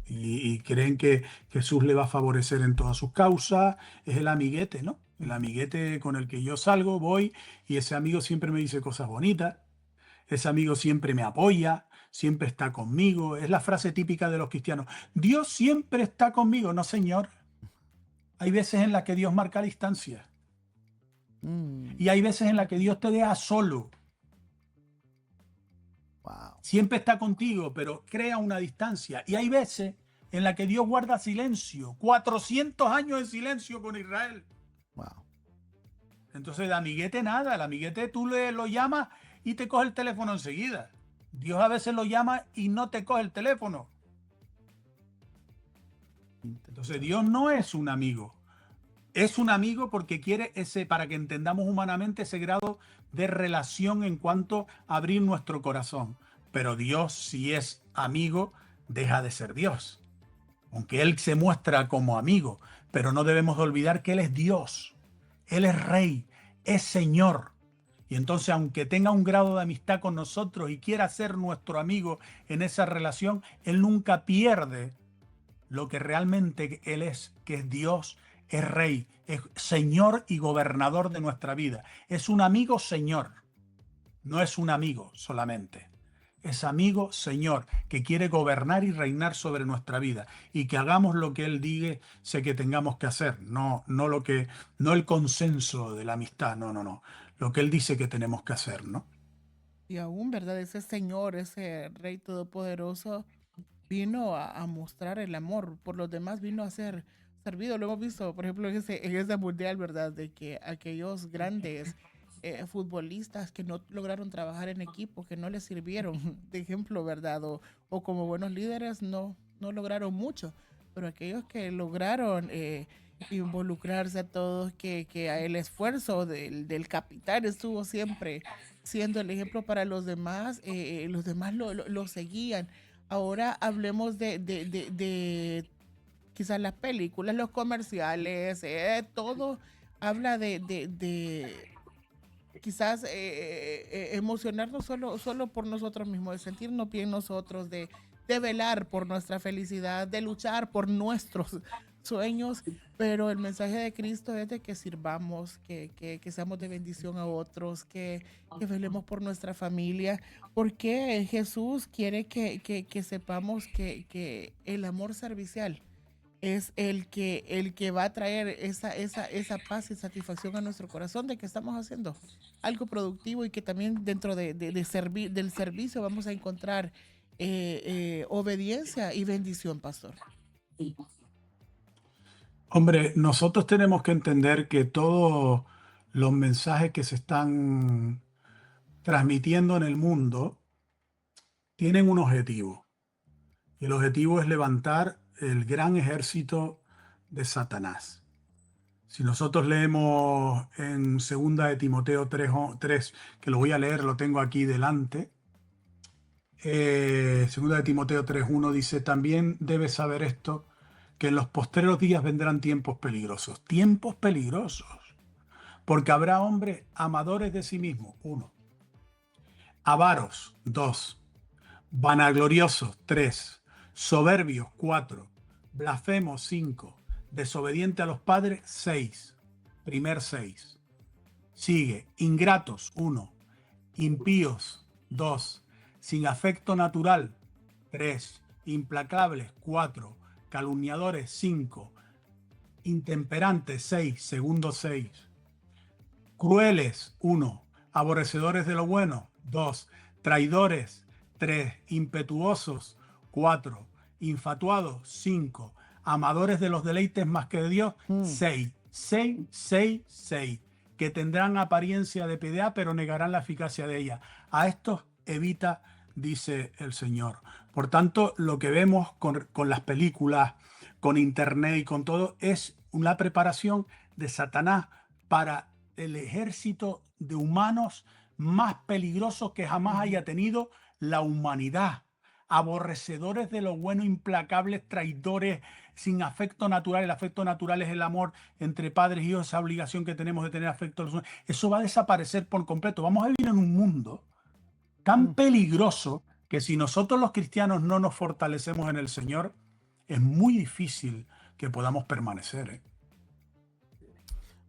Y creen que Jesús le va a favorecer en todas sus causas. Es el amiguete, ¿no? El amiguete con el que yo salgo, voy, y ese amigo siempre me dice cosas bonitas. Ese amigo siempre me apoya, siempre está conmigo. Es la frase típica de los cristianos. Dios siempre está conmigo. No, señor. Hay veces en las que Dios marca distancia. Y hay veces en las que Dios te deja solo. Wow. Siempre está contigo, pero crea una distancia. Y hay veces en las que Dios guarda silencio. 400 años de silencio con Israel. Wow. Entonces, de amiguete nada. El amiguete tú lo llamas y te coge el teléfono enseguida. Dios a veces lo llama y no te coge el teléfono. Entonces, Dios no es un amigo. Es un amigo porque quiere para que entendamos humanamente ese grado de relación en cuanto a abrir nuestro corazón. Pero Dios, si es amigo, deja de ser Dios. Aunque Él se muestra como amigo, pero no debemos de olvidar que Él es Dios. Él es Rey, es Señor. Y entonces, aunque tenga un grado de amistad con nosotros y quiera ser nuestro amigo en esa relación, Él nunca pierde lo que realmente Él es, que es Dios, es Rey, es Señor y gobernador de nuestra vida. Es un amigo Señor, no es un amigo solamente. Es amigo Señor, que quiere gobernar y reinar sobre nuestra vida y que hagamos lo que Él dice que tengamos que hacer, no el consenso de la amistad, no, lo que Él dice que tenemos que hacer, ¿no? Y aún, ¿verdad? Ese Señor, ese Rey Todopoderoso, vino a mostrar el amor por los demás, vino a ser servido. Lo hemos visto, por ejemplo, en ese mundial, ¿verdad? De que aquellos grandes futbolistas que no lograron trabajar en equipo, que no les sirvieron de ejemplo, ¿verdad? O como buenos líderes no lograron mucho, pero aquellos que lograron involucrarse a todos, que el esfuerzo del capitán estuvo siempre siendo el ejemplo para los demás lo seguían. Ahora hablemos de quizás las películas, los comerciales, todo habla de quizás emocionarnos solo por nosotros mismos, de sentirnos bien nosotros, de velar por nuestra felicidad, de luchar por nuestros sueños, pero el mensaje de Cristo es de que sirvamos, que seamos de bendición a otros, que velemos por nuestra familia, porque Jesús quiere que sepamos que el amor servicial es el que va a traer esa paz y satisfacción a nuestro corazón de que estamos haciendo algo productivo y que también dentro del servicio vamos a encontrar obediencia y bendición, pastor. Hombre, nosotros tenemos que entender que todos los mensajes que se están transmitiendo en el mundo tienen un objetivo. Y el objetivo es levantar el gran ejército de Satanás. Si nosotros leemos en 2 de Timoteo 3, que lo voy a leer, lo tengo aquí delante. 2 de Timoteo 3:1 dice: también debes saber esto, que en los postreros días vendrán tiempos peligrosos, porque habrá hombres amadores de sí mismos, 1, avaros, 2, vanagloriosos, 3, soberbios, 4, blasfemos, 5, desobedientes a los padres, 6, primer 6. Sigue, ingratos, 1, impíos, 2, sin afecto natural, 3, implacables, 4, calumniadores, 5, intemperantes, 6, segundo 6, crueles, 1, aborrecedores de lo bueno, 2, traidores, 3, impetuosos, 4, infatuados, 5, amadores de los deleites más que de Dios, 6, que tendrán apariencia de piedad, pero negarán la eficacia de ella. A estos evita, dice el Señor. Por tanto, lo que vemos con las películas, con internet y con todo, es una preparación de Satanás para el ejército de humanos más peligrosos que jamás haya tenido la humanidad. Aborrecedores de lo bueno, implacables, traidores, sin afecto natural. El afecto natural es el amor entre padres y hijos, esa obligación que tenemos de tener afecto. Eso va a desaparecer por completo. Vamos a vivir en un mundo tan peligroso que si nosotros los cristianos no nos fortalecemos en el Señor, es muy difícil que podamos permanecer.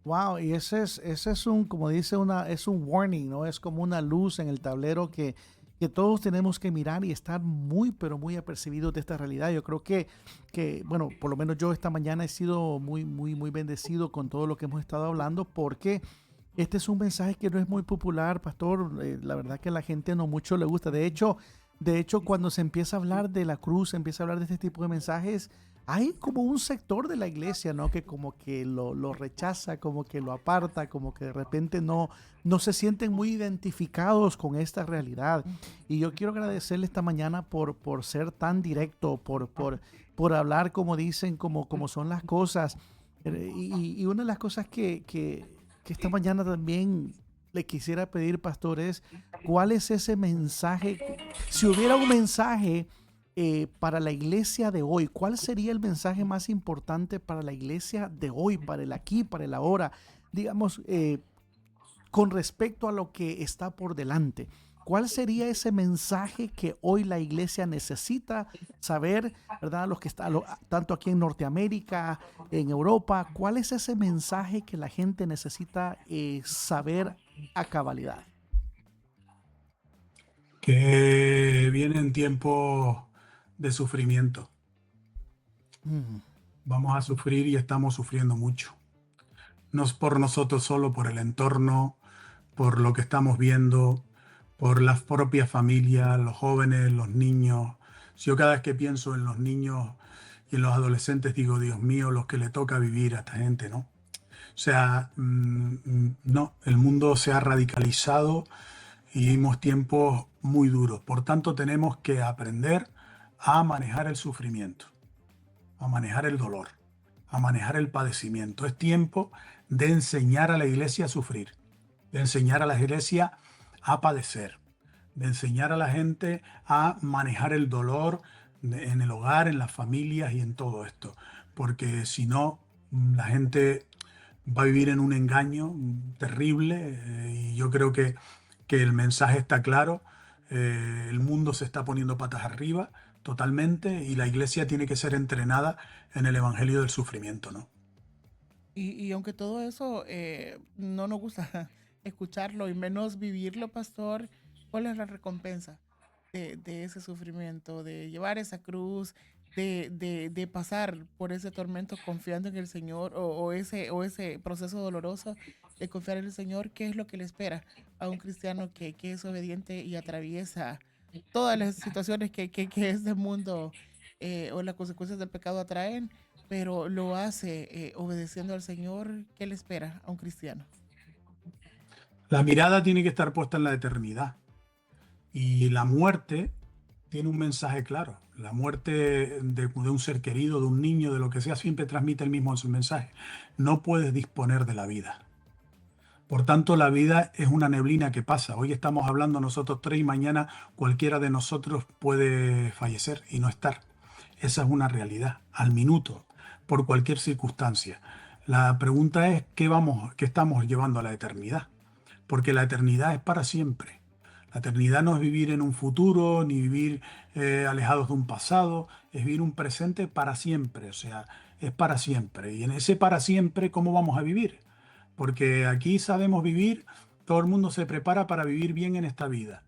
Wow, y ese es un, como dice es un warning, ¿no? Es como una luz en el tablero que todos tenemos que mirar y estar muy, pero muy apercibidos de esta realidad. Yo creo que bueno, por lo menos yo esta mañana he sido muy, muy, muy bendecido con todo lo que hemos estado hablando, porque este es un mensaje que no es muy popular, pastor. La verdad que a la gente no mucho le gusta. De hecho, cuando se empieza a hablar de la cruz, se empieza a hablar de este tipo de mensajes, hay como un sector de la iglesia, ¿no? Que como que lo rechaza, como que lo aparta, como que de repente no se sienten muy identificados con esta realidad. Y yo quiero agradecerle esta mañana por ser tan directo, por hablar como dicen, como son las cosas. Y una de las cosas que esta mañana también le quisiera pedir, pastor, es ¿cuál es ese mensaje? Si hubiera un mensaje para la iglesia de hoy, ¿cuál sería el mensaje más importante para la iglesia de hoy, para el aquí, para el ahora? Digamos, con respecto a lo que está por delante. ¿Cuál sería ese mensaje que hoy la iglesia necesita saber, ¿verdad? Los que están tanto aquí en Norteamérica, en Europa, ¿cuál es ese mensaje que la gente necesita saber a cabalidad? Que vienen tiempos de sufrimiento. Vamos a sufrir y estamos sufriendo mucho. No es por nosotros solo, por el entorno, por lo que estamos viendo, por las propias familias, los jóvenes, los niños. Si yo cada vez que pienso en los niños y en los adolescentes digo, Dios mío, los que le toca vivir a esta gente, ¿no? O sea, no, el mundo se ha radicalizado y vivimos tiempos muy duros. Por tanto, tenemos que aprender a manejar el sufrimiento, a manejar el dolor, a manejar el padecimiento. Es tiempo de enseñar a la iglesia a sufrir, de enseñar a la iglesia a padecer, de enseñar a la gente a manejar el dolor en el hogar, en las familias y en todo esto. porque si no, la gente va a vivir en un engaño terrible, y yo creo que el mensaje está claro. El mundo se está poniendo patas arriba totalmente, y la iglesia tiene que ser entrenada en el evangelio del sufrimiento, ¿no? Y aunque todo eso no nos gusta escucharlo y menos vivirlo, pastor, ¿cuál es la recompensa de ese sufrimiento, de llevar esa cruz, de pasar por ese tormento confiando en el Señor, o ese proceso doloroso de confiar en el Señor? ¿Qué es lo que le espera a un cristiano que es obediente y atraviesa todas las situaciones que este mundo o las consecuencias del pecado atraen, pero lo hace obedeciendo al Señor? ¿Qué le espera a un cristiano? La mirada tiene que estar puesta en la eternidad, y la muerte tiene un mensaje claro. La muerte de un ser querido, de un niño, de lo que sea, siempre transmite el mismo mensaje. No puedes disponer de la vida. Por tanto, la vida es una neblina que pasa. Hoy estamos hablando nosotros tres y mañana cualquiera de nosotros puede fallecer y no estar. Esa es una realidad, al minuto, por cualquier circunstancia. La pregunta es, ¿qué estamos llevando a la eternidad? Porque la eternidad es para siempre. La eternidad no es vivir en un futuro, ni vivir alejados de un pasado, es vivir un presente para siempre, o sea, es para siempre. Y en ese para siempre, ¿cómo vamos a vivir? Porque aquí sabemos vivir, todo el mundo se prepara para vivir bien en esta vida.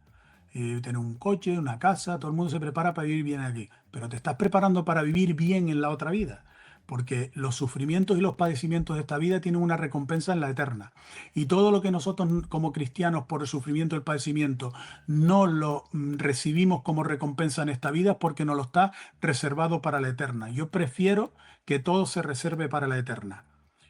Tener un coche, una casa, todo el mundo se prepara para vivir bien aquí. Pero te estás preparando para vivir bien en la otra vida, porque los sufrimientos y los padecimientos de esta vida tienen una recompensa en la eterna. Y todo lo que nosotros como cristianos por el sufrimiento y el padecimiento no lo recibimos como recompensa en esta vida, porque nos lo está reservado para la eterna. Yo prefiero que todo se reserve para la eterna,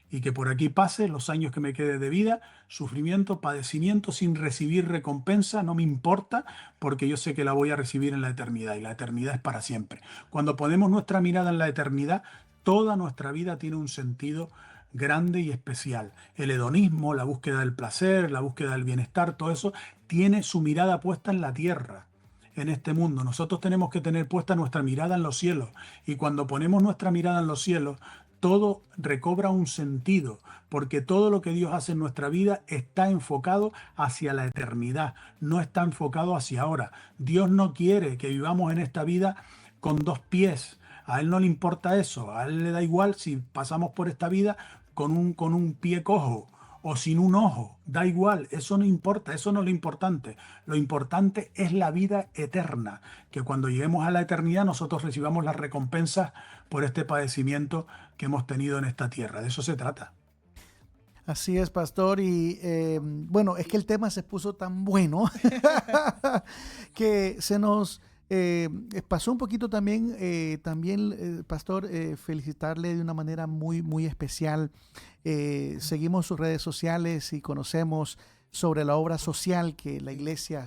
y que por aquí pase los años que me quede de vida, sufrimiento, padecimiento, sin recibir recompensa, no me importa, porque yo sé que la voy a recibir en la eternidad, y la eternidad es para siempre. Cuando ponemos nuestra mirada en la eternidad, toda nuestra vida tiene un sentido grande y especial. El hedonismo, la búsqueda del placer, la búsqueda del bienestar, todo eso tiene su mirada puesta en la tierra, en este mundo. Nosotros tenemos que tener puesta nuestra mirada en los cielos, y cuando ponemos nuestra mirada en los cielos, todo recobra un sentido, porque todo lo que Dios hace en nuestra vida está enfocado hacia la eternidad, no está enfocado hacia ahora. Dios no quiere que vivamos en esta vida con dos pies. A Él no le importa eso. A Él le da igual si pasamos por esta vida con un pie cojo o sin un ojo. Da igual, eso no importa, eso no es lo importante. Lo importante es la vida eterna, que cuando lleguemos a la eternidad nosotros recibamos las recompensas por este padecimiento que hemos tenido en esta tierra. De eso se trata. Así es, pastor. Y bueno, es que el tema se puso tan bueno que se nos pasó un poquito también, pastor, felicitarle de una manera muy, muy especial. Seguimos sus redes sociales y conocemos sobre la obra social que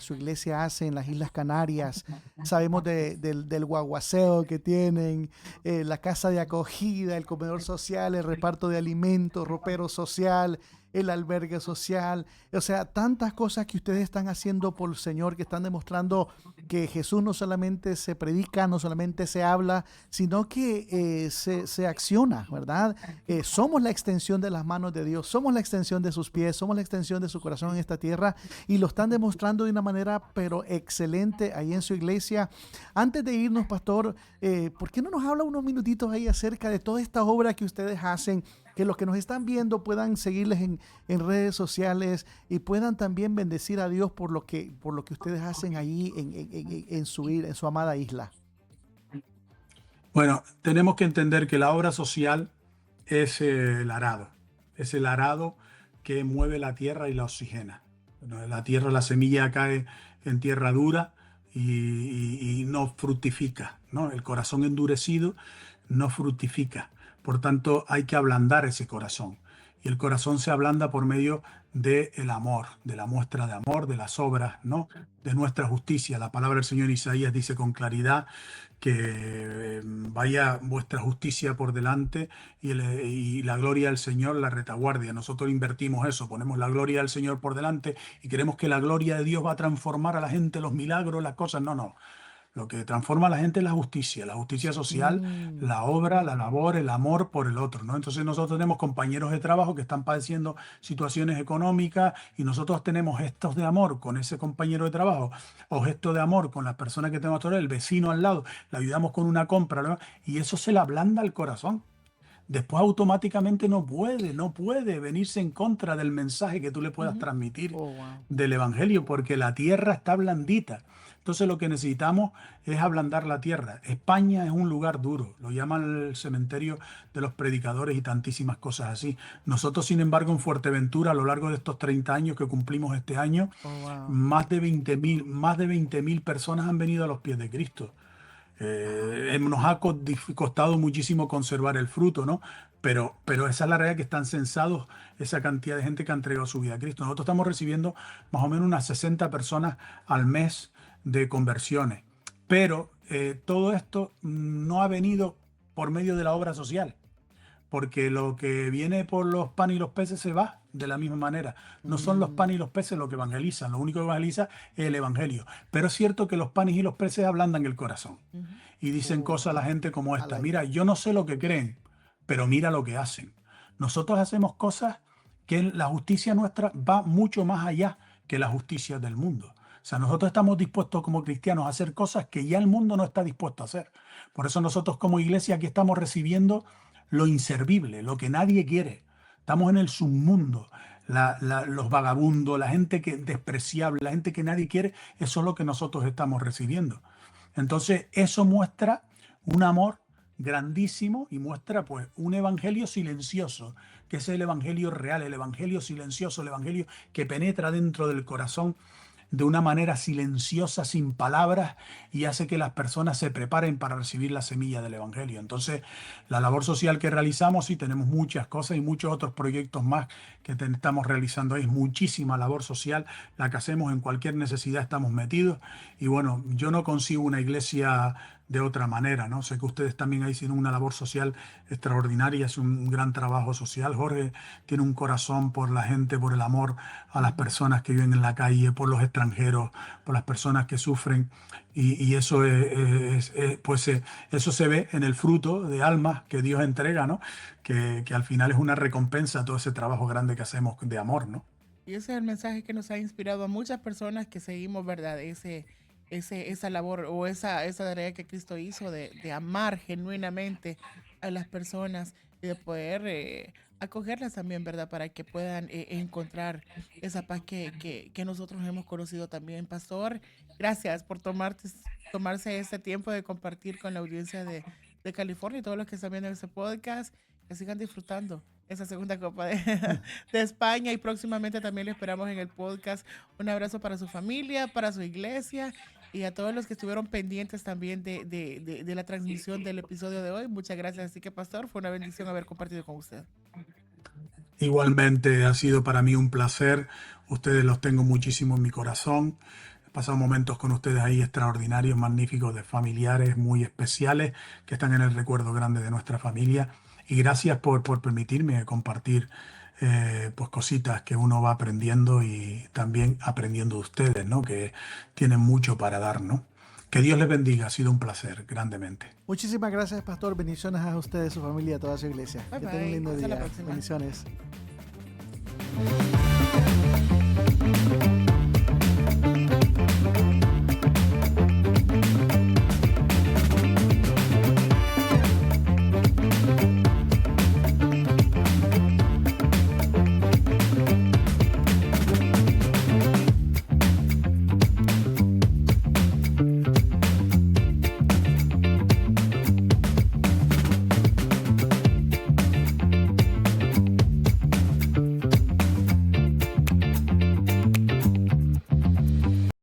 su iglesia hace en las Islas Canarias. Sabemos del guaguaceo que tienen, la casa de acogida, el comedor social, el reparto de alimentos, ropero social, el albergue social, o sea, tantas cosas que ustedes están haciendo por el Señor, que están demostrando que Jesús no solamente se predica, no solamente se habla, sino que se acciona, ¿verdad? Somos la extensión de las manos de Dios, somos la extensión de sus pies, somos la extensión de su corazón en esta tierra, y lo están demostrando de una manera pero excelente ahí en su iglesia. Antes de irnos, pastor, ¿por qué no nos habla unos minutitos ahí acerca de toda esta obra que ustedes hacen? Que los que nos están viendo puedan seguirles en redes sociales y puedan también bendecir a Dios por lo que ustedes hacen allí en su amada isla. Bueno, tenemos que entender que la obra social es el arado que mueve la tierra y la oxigena. La tierra, la semilla cae en tierra dura y no fructifica, ¿no? El corazón endurecido no fructifica. Por tanto, hay que ablandar ese corazón. Y el corazón se ablanda por medio del amor, de la muestra de amor, de las obras, ¿no? De nuestra justicia. La palabra del Señor Isaías dice con claridad que vaya vuestra justicia por delante y la gloria del Señor la retaguardia. Nosotros invertimos eso, ponemos la gloria del Señor por delante y creemos que la gloria de Dios va a transformar a la gente, los milagros, las cosas. No. Lo que transforma a la gente es la justicia social, la obra, la labor, el amor por el otro, ¿no? Entonces nosotros tenemos compañeros de trabajo que están padeciendo situaciones económicas y nosotros tenemos gestos de amor con ese compañero de trabajo o gestos de amor con las personas que tenemos a el vecino al lado, le ayudamos con una compra, ¿no? Y eso se le ablanda el corazón. Después automáticamente no puede venirse en contra del mensaje que tú le puedas transmitir del Evangelio, porque la tierra está blandita. Entonces lo que necesitamos es ablandar la tierra. España es un lugar duro, lo llaman el cementerio de los predicadores y tantísimas cosas así. Nosotros, sin embargo, en Fuerteventura, a lo largo de estos 30 años que cumplimos este año, más de 20.000 personas han venido a los pies de Cristo. Nos ha costado muchísimo conservar el fruto, ¿no? Pero esa es la realidad, que están censados esa cantidad de gente que ha entregado su vida a Cristo. Nosotros estamos recibiendo más o menos unas 60 personas al mes de conversiones. Pero todo esto no ha venido por medio de la obra social, porque lo que viene por los panes y los peces se va de la misma manera. No son los panes y los peces lo que evangelizan, lo único que evangeliza es el Evangelio. Pero es cierto que los panes y los peces ablandan el corazón y dicen cosas a la gente como esta: mira, yo no sé lo que creen, pero mira lo que hacen. Nosotros hacemos cosas que la justicia nuestra va mucho más allá que la justicia del mundo. O sea, nosotros estamos dispuestos como cristianos a hacer cosas que ya el mundo no está dispuesto a hacer. Por eso nosotros como iglesia aquí estamos recibiendo lo inservible, lo que nadie quiere. Estamos en el submundo. Los vagabundos, la gente que despreciable, la gente que nadie quiere, eso es lo que nosotros estamos recibiendo. Entonces, eso muestra un amor grandísimo y muestra pues un evangelio silencioso, que es el evangelio real, el evangelio silencioso, el evangelio que penetra dentro del corazón de una manera silenciosa, sin palabras, y hace que las personas se preparen para recibir la semilla del Evangelio. Entonces, la labor social que realizamos, sí, tenemos muchas cosas y muchos otros proyectos más que estamos realizando. Es muchísima labor social la que hacemos, en cualquier necesidad estamos metidos. Y bueno, yo no consigo una iglesia de otra manera, ¿no? Sé que ustedes también ahí hacen una labor social extraordinaria, es un gran trabajo social. Jorge tiene un corazón por la gente, por el amor a las personas que viven en la calle, por los extranjeros, por las personas que sufren, y eso eso se ve en el fruto de almas que Dios entrega, ¿no? Que al final es una recompensa a todo ese trabajo grande que hacemos de amor, ¿no? Y ese es el mensaje que nos ha inspirado a muchas personas que seguimos, ¿verdad? Esa labor o esa tarea que Cristo hizo de amar genuinamente a las personas y de poder acogerlas también, ¿verdad? Para que puedan encontrar esa paz que nosotros hemos conocido también. Pastor, gracias por tomarse este tiempo de compartir con la audiencia de California y todos los que están viendo este podcast. Que sigan disfrutando esa segunda Copa de España, y próximamente también lo esperamos en el podcast. Un abrazo para su familia, para su iglesia, y a todos los que estuvieron pendientes también de la transmisión del episodio de hoy. Muchas gracias. Así que, Pastor, fue una bendición haber compartido con usted. Igualmente ha sido para mí un placer. Ustedes los tengo muchísimo en mi corazón. He pasado momentos con ustedes ahí extraordinarios, magníficos, de familiares muy especiales que están en el recuerdo grande de nuestra familia. Y gracias por permitirme compartir pues cositas que uno va aprendiendo, y también aprendiendo de ustedes, ¿no? Que tienen mucho para dar, ¿no? Que Dios les bendiga, ha sido un placer, grandemente. Muchísimas gracias, Pastor. Bendiciones a ustedes, su familia, a toda su iglesia. Bye, Que tengan un lindo hasta la día. próxima. Bendiciones.